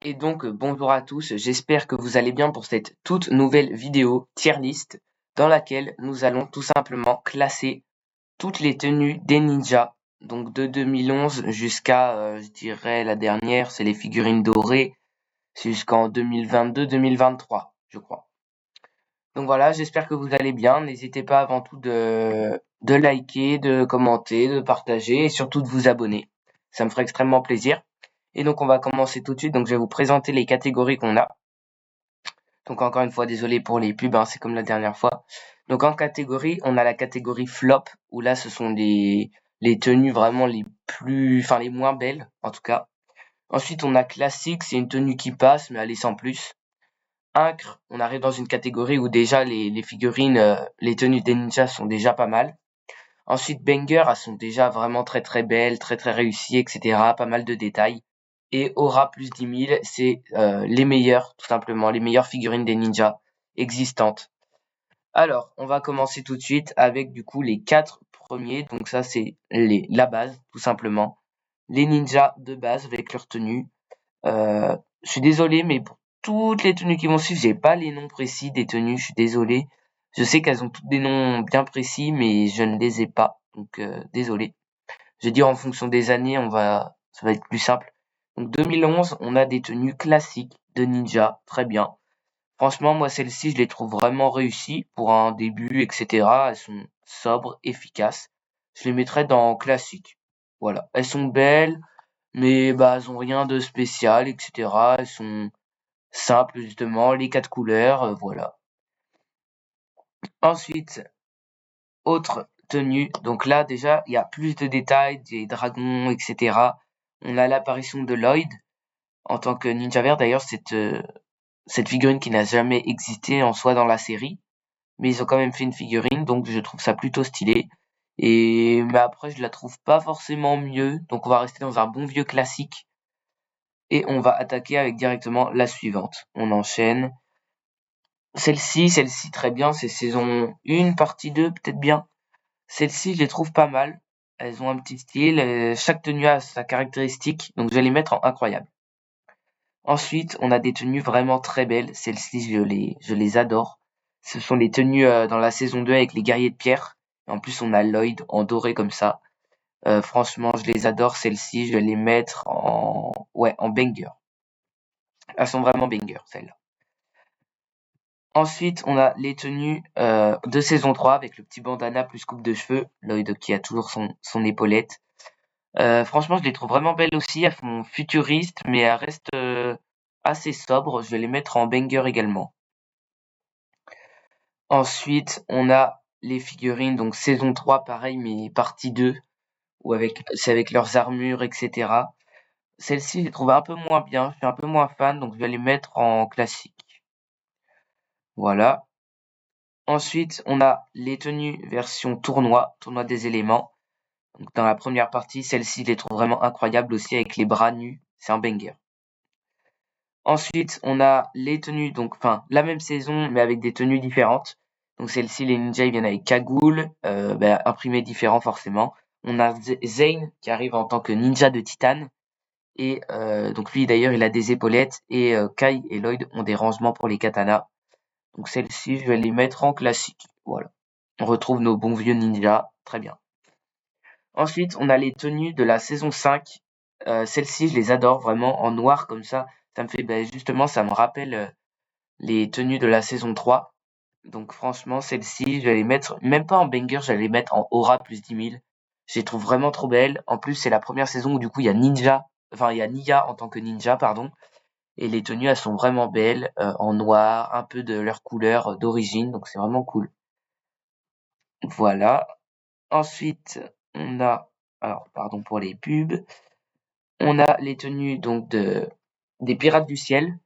Et donc, bonjour à tous, j'espère que vous allez bien pour cette toute nouvelle vidéo tier list dans laquelle nous allons tout simplement classer toutes les tenues des ninjas, donc de 2011 jusqu'à, je dirais, la dernière, c'est les figurines dorées, c'est jusqu'en 2022-2023, je crois. Donc voilà, j'espère que vous allez bien, n'hésitez pas avant tout de liker, de commenter, de partager et surtout de vous abonner, ça me ferait extrêmement plaisir. Et donc on va commencer tout de suite, donc je vais vous présenter les catégories qu'on a. Donc encore une fois, désolé pour les pubs, hein, c'est comme la dernière fois. Donc en catégorie, on a la catégorie flop, où là ce sont les tenues vraiment les moins belles, en tout cas. Ensuite on a classique, c'est une tenue qui passe, mais elle est sans plus. Incre, on arrive dans une catégorie où déjà les figurines, les tenues des ninjas sont déjà pas mal. Ensuite banger, elles sont déjà vraiment très très belles, très très réussies, etc. Pas mal de détails. Et Aura plus 10 000, c'est les meilleures, tout simplement, les meilleures figurines des ninjas existantes. Alors, on va commencer tout de suite avec du coup les 4 premiers. Donc ça, c'est la base, tout simplement. Les ninjas de base avec leur tenue. Je suis désolé, mais pour toutes les tenues qui vont suivre, j'ai pas les noms précis des tenues, je suis désolé. Je sais qu'elles ont toutes des noms bien précis, mais je ne les ai pas. Donc désolé. Je vais dire en fonction des années, ça va être plus simple. Donc 2011, on a des tenues classiques de ninja, très bien. Franchement, moi celles-ci, je les trouve vraiment réussies pour un début, etc. Elles sont sobres, efficaces. Je les mettrais dans classique. Voilà, elles sont belles, mais bah elles ont rien de spécial, etc. Elles sont simples justement, les 4 couleurs, voilà. Ensuite, autre tenue. Donc là déjà, il y a plus de détails, des dragons, etc. On a l'apparition de Lloyd en tant que Ninja Vert. D'ailleurs, cette figurine qui n'a jamais existé en soi dans la série, mais ils ont quand même fait une figurine, donc je trouve ça plutôt stylé. Mais après, je la trouve pas forcément mieux, donc on va rester dans un bon vieux classique et on va attaquer avec directement la suivante. On enchaîne. Celle-ci très bien, c'est saison 1, partie 2, peut-être bien. Celle-ci, je les trouve pas mal. Elles ont un petit style, chaque tenue a sa caractéristique, donc je vais les mettre en incroyable. Ensuite, on a des tenues vraiment très belles. Celles-ci, je les adore. Ce sont les tenues dans la saison 2 avec les guerriers de pierre. En plus, on a Lloyd en doré comme ça. Franchement, je les adore. Celles-ci, je vais les mettre en banger. Elles sont vraiment banger, celles-là. Ensuite, on a les tenues de saison 3 avec le petit bandana plus coupe de cheveux. Lloyd qui a toujours son épaulette. Franchement, je les trouve vraiment belles aussi. Elles font futuristes, mais elles restent assez sobres. Je vais les mettre en banger également. Ensuite, on a les figurines, donc saison 3, pareil, mais partie 2, c'est avec leurs armures, etc. Celles-ci, je les trouve un peu moins bien. Je suis un peu moins fan, donc je vais les mettre en classique. Voilà. Ensuite, on a les tenues version tournoi des éléments. Donc, dans la première partie, celle-ci, je les trouve vraiment incroyables aussi avec les bras nus. C'est un banger. Ensuite, on a les tenues, la même saison, mais avec des tenues différentes. Donc, celle-ci, les ninjas, ils viennent avec cagoule, imprimé différent forcément. On a Zane qui arrive en tant que ninja de titane. Et donc lui, d'ailleurs, il a des épaulettes. Et Kai et Lloyd ont des rangements pour les katanas. Donc, celle-ci, je vais les mettre en classique. Voilà. On retrouve nos bons vieux ninjas. Très bien. Ensuite, on a les tenues de la saison 5. Celles-ci, je les adore vraiment en noir comme ça. Ça me fait, justement, ça me rappelle les tenues de la saison 3. Donc franchement, celles-ci, je vais les mettre, même pas en banger, je vais les mettre en aura plus 10 000. Je les trouve vraiment trop belles. En plus, c'est la première saison où du coup, il y a il y a Nia en tant que ninja, pardon. Et les tenues, elles sont vraiment belles, en noir, un peu de leur couleur d'origine, donc c'est vraiment cool. Voilà. Ensuite, on a, alors pardon pour les pubs, on a les tenues donc des Pirates du Ciel.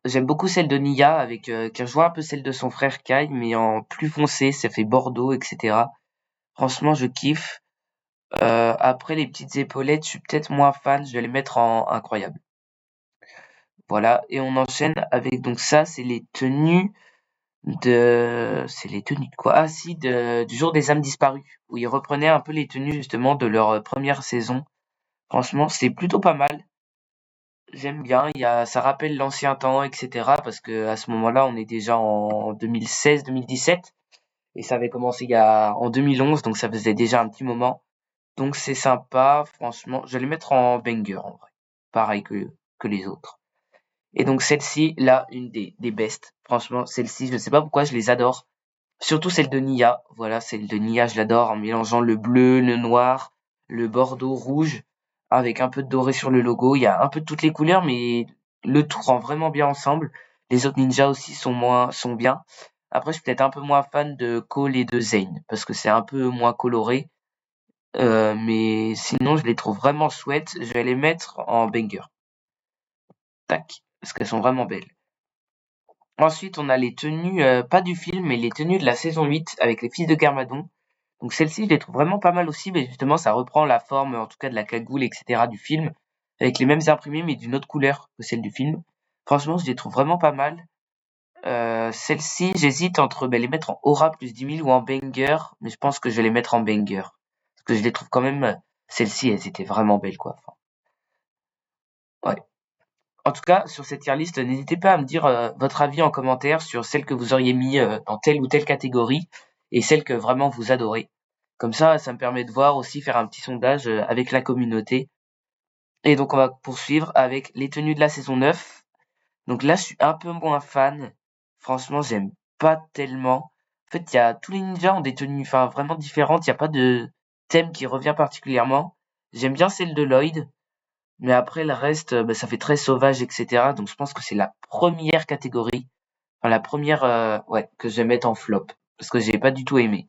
J'aime beaucoup celle de Nia qui rejoint un peu celle de son frère Kai, mais en plus foncé, ça fait Bordeaux, etc. Franchement, je kiffe. Après les petites épaulettes, je suis peut-être moins fan, je vais les mettre en incroyable. Voilà, et on enchaîne avec donc ça, c'est les tenues de quoi? Ah si, du jour des âmes disparues, où ils reprenaient un peu les tenues justement de leur première saison. Franchement, c'est plutôt pas mal. j'aime bien. Ça rappelle l'ancien temps, etc. Parce que à ce moment-là, on est déjà en 2016-2017 et ça avait commencé en 2011, donc ça faisait déjà un petit moment. Donc c'est sympa, franchement. Je vais les mettre en banger en vrai, pareil que les autres. Et donc celle-ci, là, une des best. Franchement, celle-ci, je sais pas pourquoi, je les adore. Surtout celle de Nia. Voilà, celle de Nia, je l'adore en mélangeant le bleu, le noir, le bordeaux rouge, avec un peu de doré sur le logo. Il y a un peu de toutes les couleurs, mais le tout rend vraiment bien ensemble. Les autres ninjas aussi sont bien. Après, je suis peut-être un peu moins fan de Cole et de Zane, parce que c'est un peu moins coloré. Mais sinon, je les trouve vraiment chouettes. Je vais les mettre en banger. Tac. Parce qu'elles sont vraiment belles. Ensuite, on a les tenues, pas du film, mais les tenues de la saison 8 avec les fils de Garmadon. Donc celles-ci, je les trouve vraiment pas mal aussi, mais justement, ça reprend la forme, en tout cas de la cagoule, etc. du film, avec les mêmes imprimés, mais d'une autre couleur que celle du film. Franchement, je les trouve vraiment pas mal. Celles-ci, j'hésite entre les mettre en aura plus 10 000 ou en banger, mais je pense que je vais les mettre en banger. Parce que je les trouve quand même, celles-ci, elles étaient vraiment belles, quoi. Enfin, ouais. En tout cas, sur cette tier list, n'hésitez pas à me dire votre avis en commentaire sur celle que vous auriez mis dans telle ou telle catégorie et celle que vraiment vous adorez. Comme ça me permet de voir aussi, faire un petit sondage avec la communauté. Et donc, on va poursuivre avec les tenues de la saison 9. Donc là, je suis un peu moins fan. Franchement, j'aime pas tellement. En fait, il y a tous les ninjas ont des tenues enfin, vraiment différentes. Il n'y a pas de thème qui revient particulièrement. J'aime bien celle de Lloyd. Mais après, le reste, ça fait très sauvage, etc. Donc, je pense que c'est la première catégorie, enfin, la première, ouais, que je vais mettre en flop. Parce que j'ai pas du tout aimé.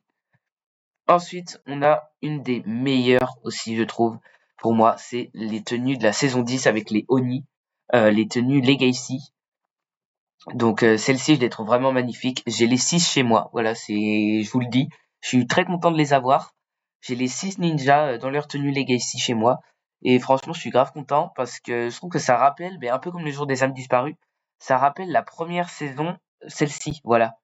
Ensuite, on a une des meilleures aussi, je trouve. Pour moi, c'est les tenues de la saison 10 avec les Oni, les tenues Legacy. Donc, celles-ci, je les trouve vraiment magnifiques. J'ai les 6 chez moi. Voilà, je vous le dis. Je suis très content de les avoir. J'ai les 6 ninjas dans leur tenue Legacy chez moi. Et franchement, je suis grave content parce que je trouve que ça rappelle, un peu comme le jour des âmes disparues, ça rappelle la première saison, celle-ci, voilà.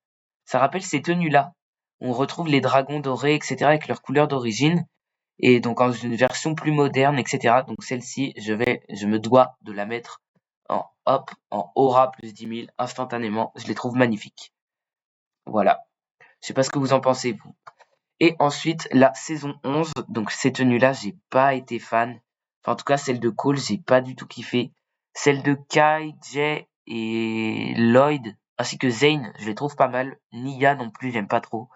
Ça rappelle ces tenues-là. On retrouve les dragons dorés, etc., avec leur couleur d'origine. Et donc, en une version plus moderne, etc. Donc, celle-ci, je me dois de la mettre en aura plus 10 000 instantanément. Je les trouve magnifiques. Voilà. Je sais pas ce que vous en pensez, vous. Et ensuite, la saison 11. Donc, ces tenues-là, j'ai pas été fan. Enfin, en tout cas, celle de Cole, j'ai pas du tout kiffé. Celle de Kai, Jay et Lloyd, ainsi que Zane, je les trouve pas mal. Nia non plus, j'aime pas trop.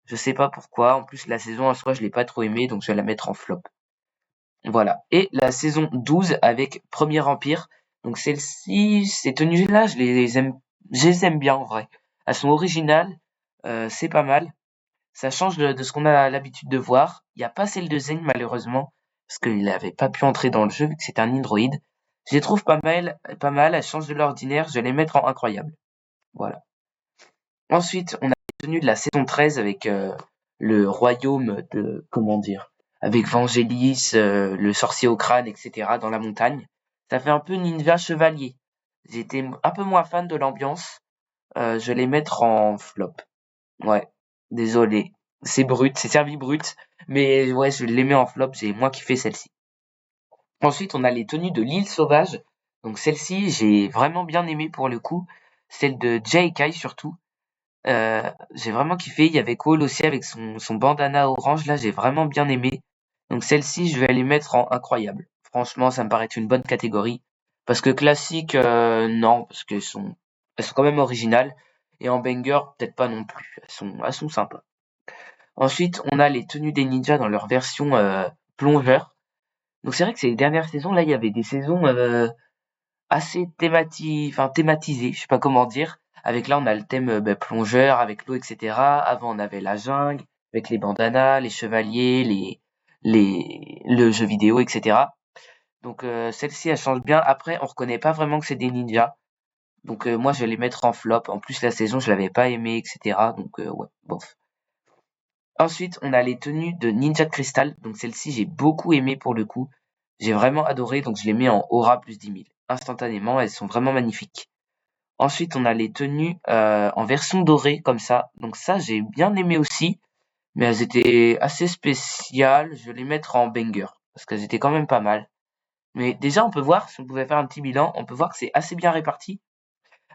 Je sais pas pourquoi. En plus, la saison en soi, je l'ai pas trop aimée, donc je vais la mettre en flop. Voilà. Et la saison 12 avec Premier Empire. Donc celle-ci, ces tenues-là, je les aime bien en vrai. Elles sont originales, c'est pas mal. Ça change de ce qu'on a l'habitude de voir. Il n'y a pas celle de Zen malheureusement, parce qu'il n'avait pas pu entrer dans le jeu vu que c'est un Android. Je les trouve pas mal, elles changent de l'ordinaire, je vais les mettre en incroyable. Voilà. Ensuite, on a les tenues de la saison 13 avec le royaume de, comment dire, avec Vangelis, le sorcier au crâne, etc. dans la montagne. Ça fait un peu ninja chevalier. J'étais un peu moins fan de l'ambiance. Je vais les mettre en flop. Ouais, désolé. C'est brut, c'est servi brut. Mais ouais, je les mets en flop, j'ai moins kiffé celle-ci. Ensuite, on a les tenues de l'île sauvage. Donc celle-ci, j'ai vraiment bien aimé pour le coup. Celle de Jay Kai surtout. J'ai vraiment kiffé. Il y avait Cole aussi avec son bandana orange. Là, j'ai vraiment bien aimé. Donc celle-ci, je vais les mettre en incroyable. Franchement, ça me paraît une bonne catégorie. Parce que classique, non, parce elles sont quand même originales. Et en banger, peut-être pas non plus. Elles sont sympas. Ensuite, on a les tenues des ninjas dans leur version plongeur. Donc c'est vrai que ces dernières saisons, là, il y avait des saisons assez thématisées, je sais pas comment dire. Avec là, on a le thème plongeur, avec l'eau, etc. Avant, on avait la jungle, avec les bandanas, les chevaliers, le jeu vidéo, etc. Donc celle-ci, elle change bien. Après, on reconnaît pas vraiment que c'est des ninjas. Donc moi, je vais les mettre en flop. En plus, la saison, je l'avais pas aimée, etc. Donc ouais, bof. Ensuite, on a les tenues de Ninja de Cristal. Donc celle-ci, j'ai beaucoup aimé pour le coup. J'ai vraiment adoré, donc je les mets en aura plus 10 000. Instantanément, elles sont vraiment magnifiques. Ensuite, on a les tenues en version dorée, comme ça. Donc ça, j'ai bien aimé aussi. Mais elles étaient assez spéciales. Je vais les mettre en banger. Parce qu'elles étaient quand même pas mal. Mais déjà, on peut voir, si on pouvait faire un petit bilan, on peut voir que c'est assez bien réparti.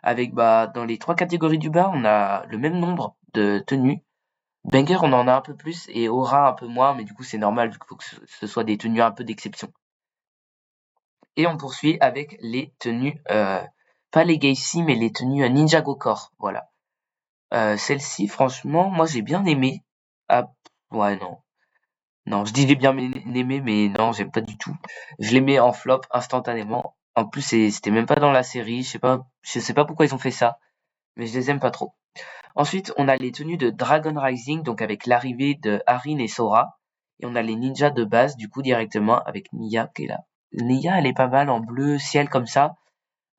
Avec, dans les 3 catégories du bas, on a le même nombre de tenues. Banger, on en a un peu plus et Aura un peu moins, mais du coup, c'est normal vu qu'il faut que ce soit des tenues un peu d'exception. Et on poursuit avec les tenues, pas Legacy, mais les tenues Ninjago Core, voilà. Celle-ci, franchement, moi j'ai bien aimé. Ah, ouais, non. Non, je dis j'ai bien aimé, mais non, j'aime pas du tout. Je les mets en flop instantanément. En plus, c'était même pas dans la série. Je sais pas pourquoi ils ont fait ça, mais je les aime pas trop. Ensuite, on a les tenues de Dragon Rising, donc avec l'arrivée de Harin et Sora. Et on a les ninjas de base, du coup, directement avec Nia qui est là. Nia, elle est pas mal en bleu ciel comme ça.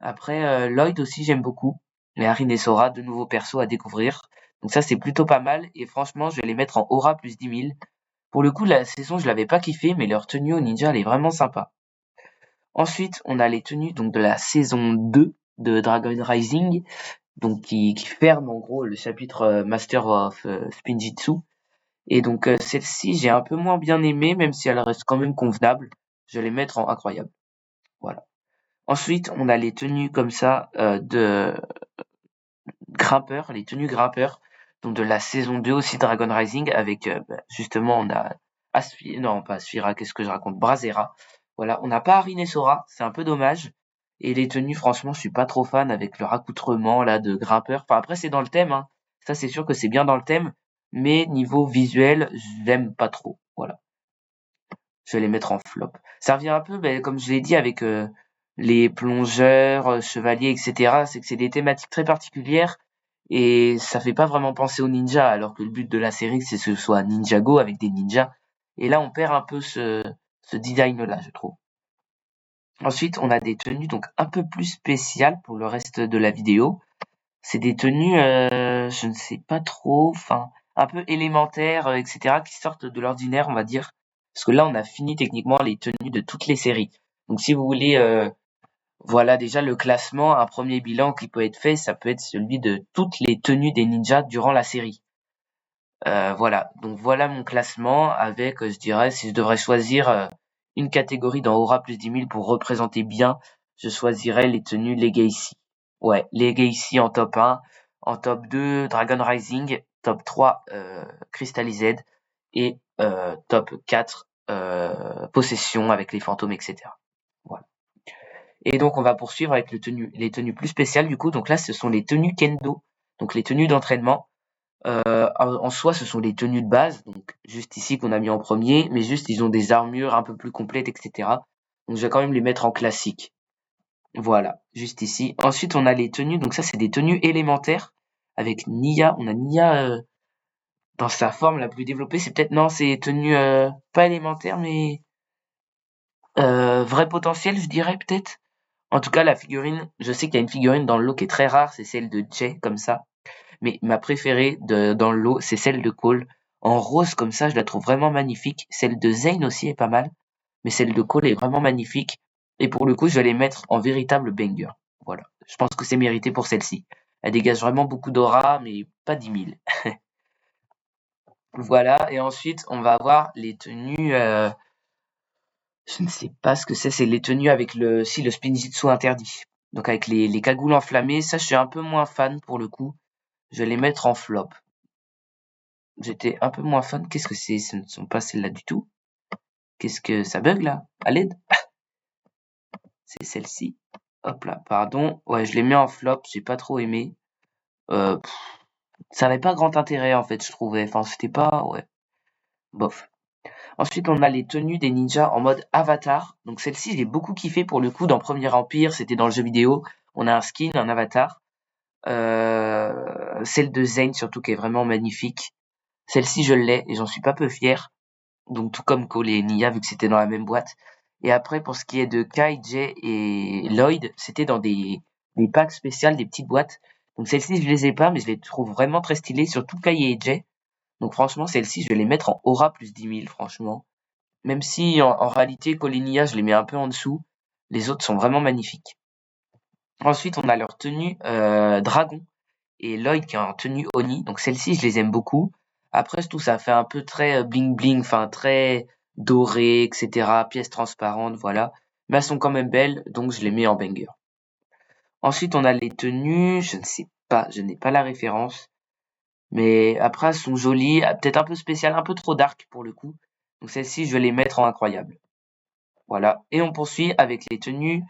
Après, Lloyd aussi, j'aime beaucoup. Mais Harin et Sora, de nouveaux persos à découvrir. Donc ça, c'est plutôt pas mal. Et franchement, je vais les mettre en aura plus 10 000. Pour le coup, la saison, je l'avais pas kiffé, mais leur tenue au ninja, elle est vraiment sympa. Ensuite, on a les tenues donc de la saison 2 de Dragon Rising, donc qui ferme en gros le chapitre Master of Spinjitzu. Et donc celle-ci, j'ai un peu moins bien aimé, même si elle reste quand même convenable. Je vais les mettre en incroyable. Voilà. Ensuite, on a les tenues comme ça de grimpeurs, les tenues grimpeurs, donc de la saison 2 aussi Dragon Rising, avec justement on a non pas Asphira, qu'est-ce que je raconte, Brazera. Voilà, on n'a pas Harin et Sora, c'est un peu dommage. Et les tenues, franchement, je suis pas trop fan avec leur accoutrement là de grimpeur. Enfin après c'est dans le thème, hein. Ça c'est sûr que c'est bien dans le thème, mais niveau visuel, j'aime pas trop. Voilà, je vais les mettre en flop. Ça revient un peu, comme je l'ai dit, avec les plongeurs, chevaliers, etc. C'est que c'est des thématiques très particulières et ça fait pas vraiment penser aux ninjas, alors que le but de la série, c'est que ce soit Ninjago avec des ninjas. Et là, on perd un peu ce design-là, je trouve. Ensuite, on a des tenues donc un peu plus spéciales pour le reste de la vidéo. C'est des tenues, je ne sais pas trop, enfin, un peu élémentaires, etc., qui sortent de l'ordinaire, on va dire. Parce que là, on a fini techniquement les tenues de toutes les séries. Donc, si vous voulez, voilà déjà le classement, un premier bilan qui peut être fait, ça peut être celui de toutes les tenues des ninjas durant la série. Voilà, donc voilà mon classement avec, je dirais, si je devrais choisir une catégorie dans Aura plus 10 000 pour représenter bien, je choisirais les tenues Legacy. Ouais, Legacy en top 1, en top 2 Dragon Rising, top 3 Crystalized et top 4 Possession avec les fantômes, etc. Voilà. Et donc on va poursuivre avec les tenues plus spéciales du coup. Donc là, ce sont les tenues Kendo, donc les tenues d'entraînement. En soi, ce sont les tenues de base, donc juste ici qu'on a mis en premier, mais juste ils ont des armures un peu plus complètes, etc. Donc je vais quand même les mettre en classique. Voilà, juste ici. Ensuite, on a les tenues, donc ça c'est des tenues élémentaires avec Nia. On a Nia dans sa forme la plus développée. C'est peut-être non, c'est tenues pas élémentaires, mais vrai potentiel, je dirais peut-être. En tout cas, la figurine, je sais qu'il y a une figurine dans le lot qui est très rare, c'est celle de Jay comme ça. Mais ma préférée dans le lot, c'est celle de Cole. En rose comme ça, je la trouve vraiment magnifique. Celle de Zane aussi est pas mal, mais celle de Cole est vraiment magnifique. Et pour le coup, je vais les mettre en véritable banger. Voilà. Je pense que c'est mérité pour celle-ci. Elle dégage vraiment beaucoup d'aura, mais pas 10 000. Voilà. Et ensuite, on va avoir les tenues. Je ne sais pas ce que c'est les tenues avec le spinjitzu interdit. Donc avec les cagoules enflammées, ça je suis un peu moins fan pour le coup. Je vais les mettre en flop. J'étais un peu moins fan. Qu'est-ce que c'est? Ce ne sont pas celles-là du tout. Qu'est-ce que ça bug là? À l'aide? C'est celle-ci. Hop là, pardon. Ouais, je les mets en flop, j'ai pas trop aimé. Euh, Ça n'avait pas grand intérêt en fait, je trouvais. Enfin, c'était pas. Ouais, bof. Ensuite, on a les tenues des ninjas en mode avatar. Donc celle-ci, j'ai beaucoup kiffé pour le coup dans Premier Empire, c'était dans le jeu vidéo. On a un skin, un avatar. Celle de Zane surtout qui est vraiment magnifique. Celle-ci, je l'ai et j'en suis pas peu fier. Donc tout comme Cole et Nia vu que c'était dans la même boîte. Et après pour ce qui est de Kai, Jay et Lloyd, c'était dans des packs spéciales, des petites boîtes. Donc celles-ci je les ai pas mais je les trouve vraiment très stylées, surtout Kai et Jay. Donc franchement celles-ci je vais les mettre en aura plus 10 000 franchement. Même si en réalité Cole et Nia je les mets un peu en dessous, les autres sont vraiment magnifiques. Ensuite on a leur tenue dragon et Lloyd qui est en tenue Oni. Donc celles-ci, je les aime beaucoup. Après, tout ça fait un peu très bling bling, enfin très doré, etc. Pièces transparentes, voilà. mais elles sont quand même belles, donc je les mets en banger. Ensuite, on a les tenues, je ne sais pas, je n'ai pas la référence, mais après, elles sont jolies, peut-être un peu spéciales, un peu trop dark pour le coup. Donc celles-ci, je vais les mettre en incroyable. Voilà. Et on poursuit avec les tenues,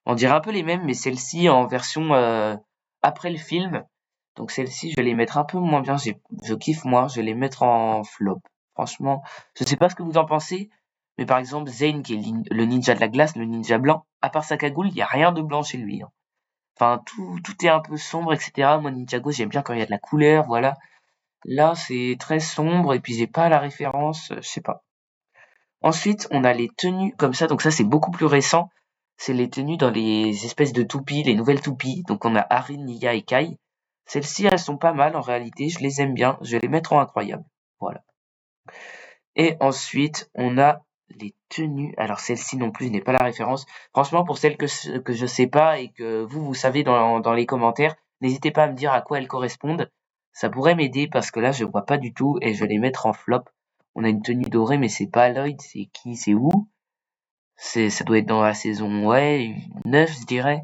on dirait un peu les mêmes, mais celles-ci en version après le film. Donc celles-ci, je vais les mettre un peu moins bien, je kiffe moi, je vais les mettre en flop. Franchement, je sais pas ce que vous en pensez, mais par exemple, Zane, qui est le ninja de la glace, le ninja blanc, à part sa cagoule, il y a rien de blanc chez lui, hein. Enfin, tout est un peu sombre, etc. Moi, Ninjago, j'aime bien quand il y a de la couleur, voilà. Là, c'est très sombre, et puis j'ai pas la référence, je sais pas. Ensuite, on a les tenues comme ça, donc ça, c'est beaucoup plus récent. C'est les tenues dans les espèces de toupies, les nouvelles toupies. Donc on a Harin, Nia et Kai. Celles-ci, elles sont pas mal en réalité, je les aime bien, je vais les mettre en incroyable. Voilà. Et ensuite, on a les tenues. Alors celle-ci non plus, je n'ai pas la référence. Franchement, pour celles que je sais pas et que vous savez dans les commentaires, n'hésitez pas à me dire à quoi elles correspondent. Ça pourrait m'aider parce que là, je vois pas du tout et je vais les mettre en flop. On a une tenue dorée, mais c'est pas Lloyd, c'est qui, c'est où? Ça doit être dans la saison, ouais, 9, je dirais.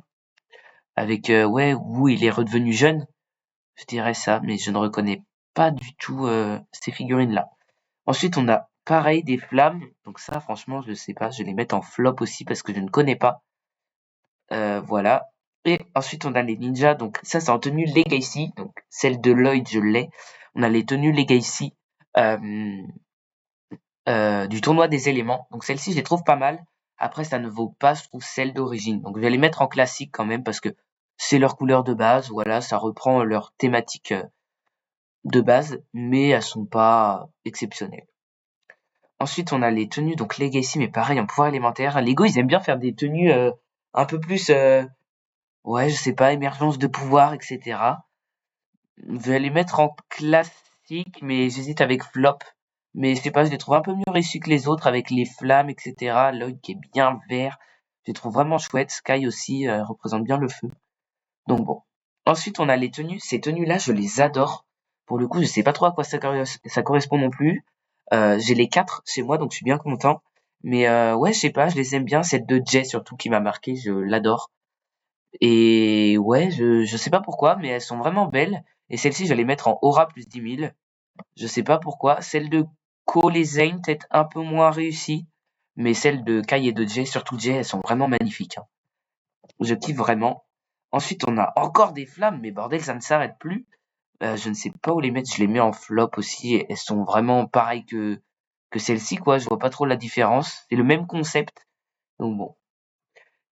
Avec, ouais, où il est redevenu jeune. Je dirais ça, mais je ne reconnais pas du tout ces figurines-là. Ensuite, on a pareil des flammes. Donc ça, franchement, je sais pas. Je vais les mettre en flop aussi parce que je ne connais pas. Voilà. Et ensuite, on a les ninjas. Donc ça, c'est en tenue Legacy. Donc celle de Lloyd, je l'ai. On a les tenues Legacy euh, du tournoi des éléments. Donc celle-ci, je les trouve pas mal. Après, ça ne vaut pas, je trouve, celle d'origine. Donc je vais les mettre en classique quand même parce que c'est leur couleur de base. Voilà, ça reprend leur thématique de base, mais elles sont pas exceptionnelles. Ensuite, on a les tenues, donc Legacy, mais pareil, en pouvoir élémentaire. Lego, ils aiment bien faire des tenues un peu plus, ouais, je sais pas, émergence de pouvoir, etc. Je vais les mettre en classique, mais j'hésite avec flop. Mais je sais pas, je les trouve un peu mieux réussis que les autres avec les flammes, etc. Lloyd qui est bien vert. Je les trouve vraiment chouettes. Sky aussi représente bien le feu. Donc bon. Ensuite, on a les tenues. Ces tenues-là, je les adore. Pour le coup, je sais pas trop à quoi ça correspond non plus. J'ai les 4 chez moi, donc je suis bien content. Mais ouais, je sais pas, je les aime bien. Celle de Jay surtout qui m'a marqué, je l'adore. Et ouais, je sais pas pourquoi, mais elles sont vraiment belles. Et celle-ci, je vais les mettre en aura plus 10 000. Je sais pas pourquoi. Celle de Cole et Zane, peut-être un peu moins réussie. Mais celles de Kai et de Jay, surtout Jay, elles sont vraiment magnifiques, hein. Je kiffe vraiment. Ensuite, on a encore des flammes, mais bordel, ça ne s'arrête plus. Je ne sais pas où les mettre, je les mets en flop aussi. Elles sont vraiment pareilles que celle-ci, quoi. Je vois pas trop la différence. C'est le même concept. Donc bon.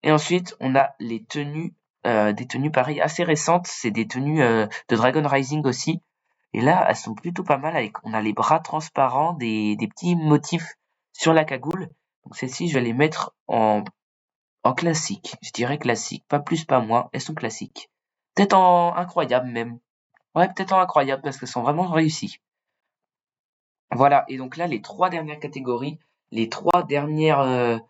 Et ensuite, on a les tenues, des tenues pareilles assez récentes. C'est des tenues de Dragon Rising aussi. Et là, elles sont plutôt pas mal. On a les bras transparents, des petits motifs sur la cagoule. Donc celles-ci, je vais les mettre en classique. Je dirais classique. Pas plus, pas moins. Elles sont classiques. Peut-être en incroyable même. Ouais, peut-être en incroyable parce qu'elles sont vraiment réussies. Voilà. Et donc là, les 3 dernières catégories, les 3 dernières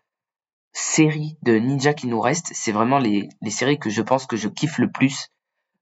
séries de ninja qui nous restent, c'est vraiment les séries que je pense que je kiffe le plus.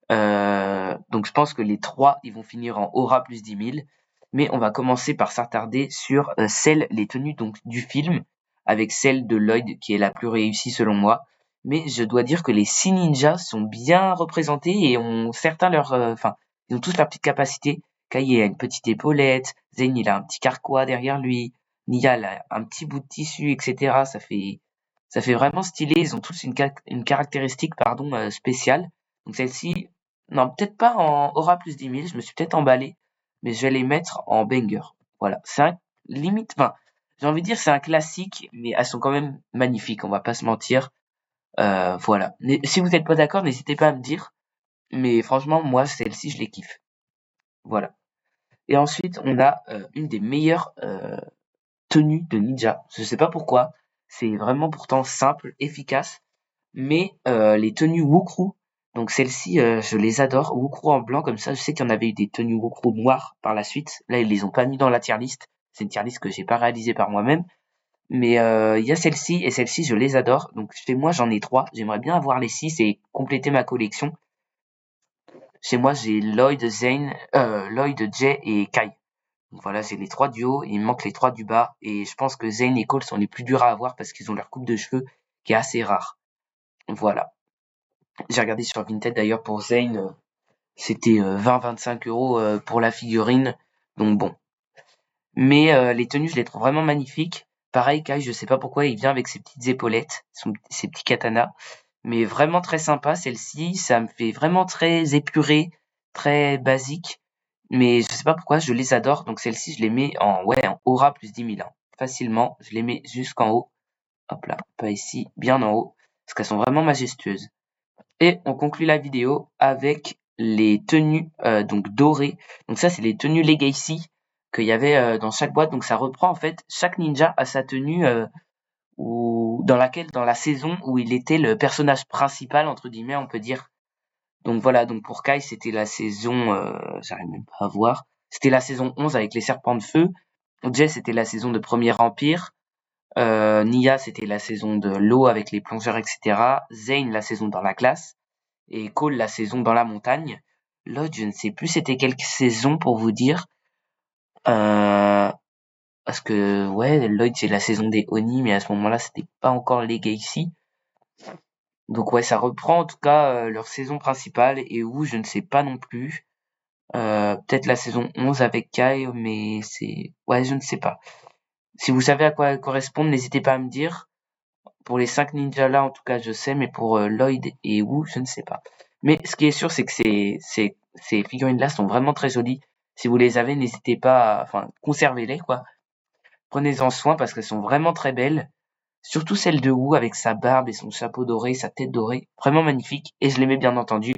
Donc je pense que les 3, ils vont finir en aura plus 10 000. Mais on va commencer par s'attarder sur les tenues donc du film, avec celle de Lloyd qui est la plus réussie selon moi. Mais je dois dire que les 6 ninjas sont bien représentés et ont certains enfin, ils ont tous leur petite capacité. Kai a une petite épaulette, Zane il a un petit carquois derrière lui, Nia a un petit bout de tissu, etc. Ça fait vraiment stylé. Ils ont tous une caractéristique pardon spéciale. Donc celle-ci, non, peut-être pas en aura plus 10 000, je me suis peut-être emballé, mais je vais les mettre en banger. Voilà, c'est un limite, enfin, j'ai envie de dire c'est un classique, mais elles sont quand même magnifiques, on va pas se mentir. Voilà. Si vous n'êtes pas d'accord, n'hésitez pas à me dire, mais franchement, moi, celle-ci, je les kiffe. Voilà. Et ensuite, on a une des meilleures tenues de ninja. Je sais pas pourquoi, c'est vraiment pourtant simple, efficace, mais les tenues Wukru, donc celles-ci, je les adore. Wukru en blanc comme ça, je sais qu'il y en avait eu des tenues Wukru noires par la suite. Là, ils les ont pas mis dans la tier list. C'est une tier list que j'ai pas réalisée par moi-même. Mais il y a celle-ci et celle-ci, je les adore. Donc chez moi, j'en ai 3. J'aimerais bien avoir les 6 et compléter ma collection. Chez moi, j'ai Lloyd, Jay et Kai. Donc voilà, j'ai les 3 du haut, il me manque les 3 du bas. Et je pense que Zane et Cole sont les plus durs à avoir parce qu'ils ont leur coupe de cheveux qui est assez rare. Voilà. J'ai regardé sur Vinted d'ailleurs pour Zayn, c'était 20-25 euros pour la figurine. Donc bon. Mais les tenues, je les trouve vraiment magnifiques. Pareil, Kai, je sais pas pourquoi, il vient avec ses petites épaulettes, ses petits katanas. Mais vraiment très sympa, celle-ci. Ça me fait vraiment très épuré, très basique. Mais je sais pas pourquoi, je les adore. Donc celle-ci, je les mets en aura plus 10 000. Hein. Facilement, je les mets jusqu'en haut. Hop là, pas ici, bien en haut. Parce qu'elles sont vraiment majestueuses. Et on conclut la vidéo avec les tenues donc dorées. Donc ça, c'est les tenues Legacy qu'il y avait dans chaque boîte. Donc ça reprend en fait, chaque ninja a sa tenue dans la saison où il était le personnage principal, entre guillemets, on peut dire. Donc voilà, donc pour Kai, c'était la saison, j'arrive même pas à voir, c'était la saison 11 avec les serpents de feu. Jay, c'était la saison de Premier Empire. Nia, c'était la saison de l'eau avec les plongeurs, etc. Zane, la saison dans la classe. Et Cole, la saison dans la montagne. Lloyd, je ne sais plus c'était quelle saison pour vous dire. Parce que, ouais, Lloyd, c'est la saison des Oni, mais à ce moment-là, c'était pas encore Legacy. Donc ouais, ça reprend en tout cas leur saison principale, et où, je ne sais pas non plus. Peut-être la saison 11 avec Kai, mais c'est... Ouais, je ne sais pas. Si vous savez à quoi elles correspondent, n'hésitez pas à me dire. Pour les 5 ninjas là, en tout cas, je sais, mais pour Lloyd et Wu, je ne sais pas. Mais ce qui est sûr, c'est que ces figurines-là sont vraiment très jolies. Si vous les avez, n'hésitez pas à... Enfin, conservez-les, quoi. Prenez-en soin parce qu'elles sont vraiment très belles. Surtout celle de Wu avec sa barbe et son chapeau doré, sa tête dorée. Vraiment magnifique. Et je les mets bien entendu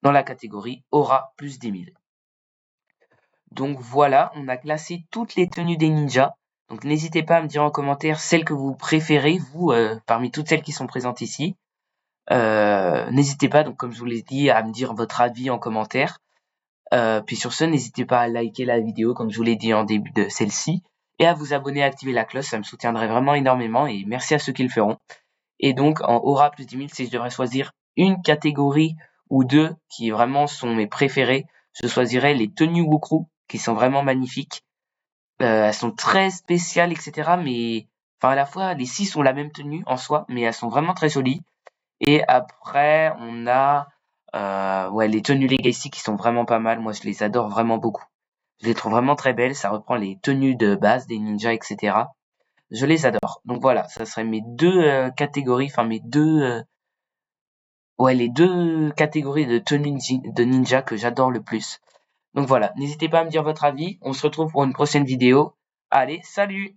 dans la catégorie Aura plus 10 000. Donc voilà, on a classé toutes les tenues des ninjas. Donc n'hésitez pas à me dire en commentaire celles que vous préférez, vous, parmi toutes celles qui sont présentes ici. N'hésitez pas, donc comme je vous l'ai dit, à me dire votre avis en commentaire. Puis sur ce, n'hésitez pas à liker la vidéo, comme je vous l'ai dit en début de celle-ci, et à vous abonner, à activer la cloche, ça me soutiendrait vraiment énormément, et merci à ceux qui le feront. Et donc, en aura plus 10 000, si je devrais choisir une catégorie ou deux qui vraiment sont mes préférés, je choisirais les tenues Wukru, qui sont vraiment magnifiques. Elles sont très spéciales, etc. Mais, enfin, à la fois, les 6 ont la même tenue en soi, mais elles sont vraiment très jolies. Et après, on a ouais, les tenues Legacy qui sont vraiment pas mal. Moi, je les adore vraiment beaucoup. Je les trouve vraiment très belles. Ça reprend les tenues de base des ninjas, etc. Je les adore. Donc voilà, ça serait mes deux catégories, enfin mes deux, ouais, les deux catégories de tenues de ninja que j'adore le plus. Donc voilà, n'hésitez pas à me dire votre avis. On se retrouve pour une prochaine vidéo. Allez, salut!